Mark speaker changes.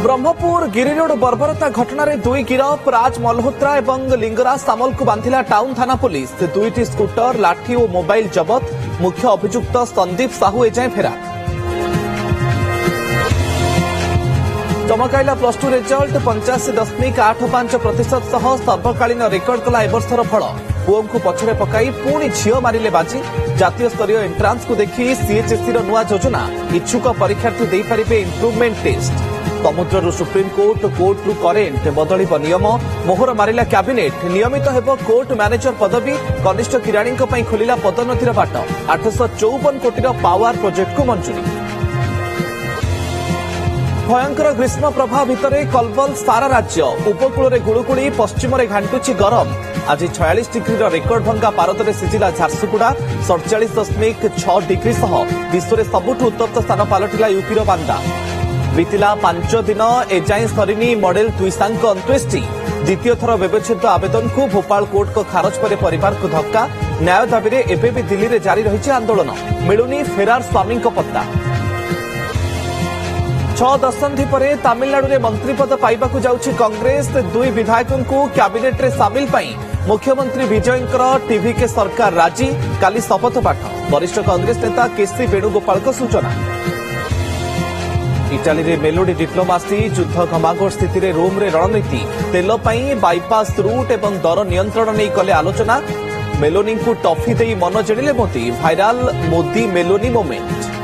Speaker 1: ब्रह्मपुर गिरिरोड बर्बरता घटना दुई गिरफ राज मल्होत्रा और लिंगराज सामल को बांधिला टाउन थाना पुलिस। दुईटी स्कूटर लाठी और मोबाइल जबत। मुख्य अभियुक्त संदीप साहू एजाए फेरार। चमकाइला +2 रिजल्ट 85.85% सह सर्वकालीन रेकर्ड कला एवर्षर फल। पुओं को पछरे पकाई पुणी झील मारिले बाजी। जातीय स्तरीय एंट्रांस को देखि सीएचएससी नुआ योजना। इच्छुक परीक्षार्थी दे पारिबे इम्प्रुवमेंट टेस्ट। समुद्र सुप्रीमकोर्ट कोर्ट रु करेन्ट बदल नियम। मोहर मारिला कैबिनेट। नियमित हेब कोर्ट मैनेजर पदवी। कनिष्ठ किराणी खोलिला पदोन्नतिर बाट। 854 कोटी पावर प्रोजेक्ट को मंजूरी। भयंकर ग्रीष्म प्रभाव भितर कलबल सारा राज्य। उपकूल गुड़ुगुड़ी पश्चिम घांटुची गरम। आज 46 डिग्री रेकर्ड भंगा पारद सिझिला झारसुगुड़ा। 47.6 डिग्री सह विश्व में सबुठ उत्तप्त स्थान पलटिला यूपीर बांदा। बीतिला 5 दिन एजाए सरिनी मॉडल तुइसांक अंत्येष्टि। द्वितीय थर व्यवच्छेद आवेदन को भोपाल कोर्ट को खारज पर परिवार को धक्का। न्याय दाबी में एबे भी दिल्ली में जारी रही आंदोलन। मिलुनी फेरार स्वामी पत्ता। 6 दशंधि पर तमिलनाडु में मंत्रीपद पाइबाकु जाउछि कांग्रेस। 2 विधायकों को कैबिनेट रे शामिल पाई मुख्यमंत्री विजयंकर टीवी के सरकार राजी। काली शपथ पाठ। वरिष्ठ कांग्रेस नेता केसी वेणुगोपाल को सूचना। इटाली रे मेलोडी डिप्लोमासी। युद्ध घमाघोट स्थिति रे रोम रे रणनीति। तेल पाई बाईपास रूट एवं दर नियंत्रण नहीं कले आलोचना। मेलोनी को टॉफी दे मन जेड़िले मोदी। भाइराल मोदी मेलोनी मोमेंट।